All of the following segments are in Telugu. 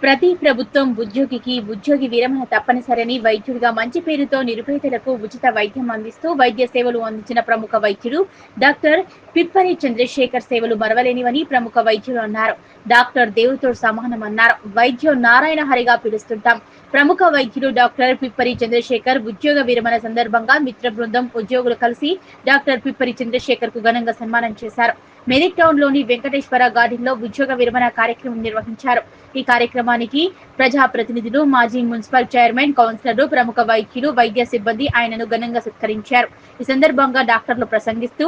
ప్రతి ప్రభుత్వం ఉద్యోగి విరమణ తప్పనిసరని వైద్యుడిగా మంచి పేరుతో నిరుపేదలకు ఉచిత వైద్యం అందిస్తూ వైద్య సేవలు అందించిన ప్రముఖ వైద్యుడు డాక్టర్ పిప్పరి చంద్రశేఖర్ సేవలు మరవలేనివని ప్రముఖ వైద్యులు అన్నారు. డాక్టర్ దేవుడితో సమానమన్నారు. వైద్యం నారాయణ హరిగా పిలుస్తుంటాం. ప్రముఖ వైద్యుడు డాక్టర్ పిప్పరి చంద్రశేఖర్ ఉద్యోగ విరమణ సందర్భంగా మిత్ర బృందం ఉద్యోగులు కలిసి డాక్టర్ పిప్పరి చంద్రశేఖర్ కు ఘనంగా సన్మానం చేశారు. మెరిట్ టౌన్ లోని వెంకటేశ్వర గార్డెన్ లో ఉద్యోగ విరమణ కార్యక్రమం నిర్వహించారు. ఈ కార్యక్రమానికి ప్రజాప్రతినిధులు, మాజీ మున్సిపల్ చైర్మన్, కౌన్సిలర్లు, ప్రముఖ వైద్యులు, వైద్య సిబ్బంది ఆయనను ఘనంగా సత్కరించారు. ఈ సందర్భంగా డాక్టర్లు ప్రసంగిస్తూ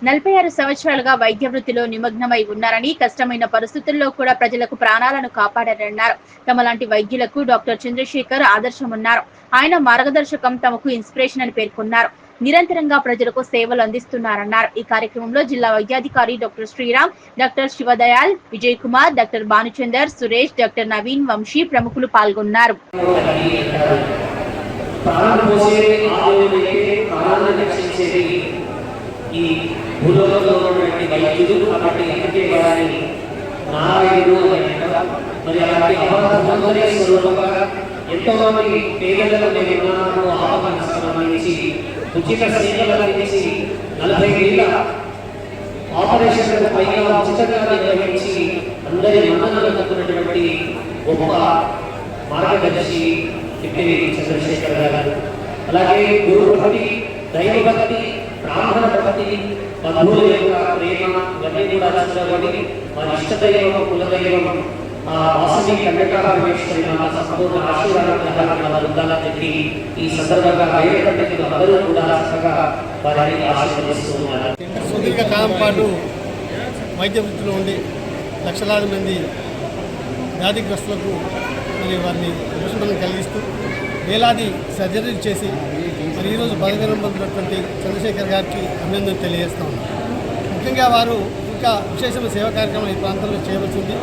46 సంవత్సరాలుగా వైద్య వృత్తిలో నిమగ్నమై ఉన్నారని, కష్టమైన పరిస్థితుల్లో కూడా ప్రజలకు ప్రాణాలను కాపాడారన్నారు. తమలాంటి వైద్యులకు డాక్టర్ చంద్రశేఖర్ ఆదర్శమన్నారు. ఆయన మార్గదర్శకం తమకు ఇన్స్పిరేషన్ అని పేర్కొన్నారు. నిరంతరంగా ప్రజలకు సేవలు అందిస్తున్నారన్నారు. ఈ కార్యక్రమంలో జిల్లా వైద్యాధికారి doctor Sriram, doctor Shivdayal, Vijay Kumar, doctor Bhanuchander, Suresh, doctor Naveen, Vamsi ప్రముఖులు పాల్గొన్నారు. ఈ భూలోకంలో ఉన్నటువంటి వైద్యుడు కాబట్టి అందుకే వారిని నారాయణుడు అని అంటారు. మరి అలాంటి అపరాధ స్వరూపంగా ఎంతో మంది పేదలకు నేను ఆహ్వానం సంబంధించి ఉచిత సేవలు అందించి 40 ఏళ్ళ ఆపరేషన్లకు పైగా ఉచితంగా నిర్వహించి అందరి మన్ననలు అందుకున్నటువంటి గొప్ప మార్గదర్శి పిప్పరి చంద్రశేఖర్ గారు. అలాగే గురు భక్తి, దైవ భక్తి, బ్రాహ్మణ భక్తి, బంధువుల యొక్క ప్రేమ ఇవన్నీ కూడా చూడబడి వారి ఇష్టదైవం, కులదైవం వాసవి కన్యకాపరమేశ్వరి సంపూర్ణ ఆశీర్వాదాలు ఉండాలని చెప్పి ఈ సందర్భంగా వేరేటప్పుడు అందరూ కూడా చక్కగా వారిని ఆశీర్వదిస్తూ ఉన్నారు. సుదీర్ఘ కాలం పాటు వైద్య వృత్తిలో ఉండి లక్షలాది మంది వ్యాధిగ్రస్తులకు మరి వారిని ఉపశమనం కలిగిస్తూ వేలాది సర్జరీలు చేసి మరి ఈరోజు పదవిరమణ పొందినటువంటి చంద్రశేఖర్ గారికి అభినందనలు తెలియజేస్తా ఉన్నాం. ముఖ్యంగా వారు ఇంకా విశేషమైన సేవా కార్యక్రమాలు ఈ ప్రాంతంలో చేయవలసింది.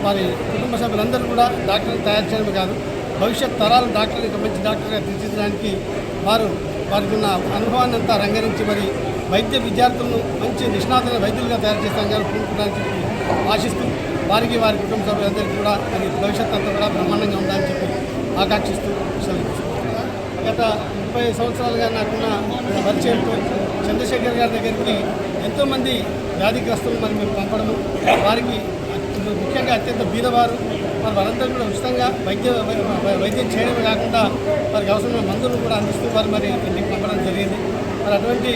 వారి కుటుంబ సభ్యులందరూ కూడా డాక్టర్లు తయారు చేయడమే కాదు, భవిష్యత్ తరాలు డాక్టర్లు మంచి డాక్టర్గా తీర్చిదిద్దడానికి వారికి ఉన్న అనుభవాన్ని అంతా రంగరించి మరి వైద్య విద్యార్థులను మంచి నిష్ణాతులైన వైద్యులుగా తయారు చేస్తాం కానీ పూనుకోవడానికి చెప్పి ఆశిస్తూ వారి కుటుంబ సభ్యులందరికీ కూడా మరి భవిష్యత్ అంతా కూడా బ్రహ్మాండంగా ఉండాలని చెప్పి ఆకాంక్షిస్తూ గత 30 సంవత్సరాలుగా నాకున్న పరిచయంతో చంద్రశేఖర్ గారి దగ్గరికి ఎంతోమంది వ్యాధిగ్రస్తులు మరి మేము పంపడము, వారికి ముఖ్యంగా అత్యంత బీదవారు వారందరూ కూడా ఉచితంగా వైద్యం చేయడమే కాకుండా వారికి అవసరమైన మందులు కూడా అందిస్తూ వారు మరి ఇంటికి పంపడం జరిగింది. మరి అటువంటి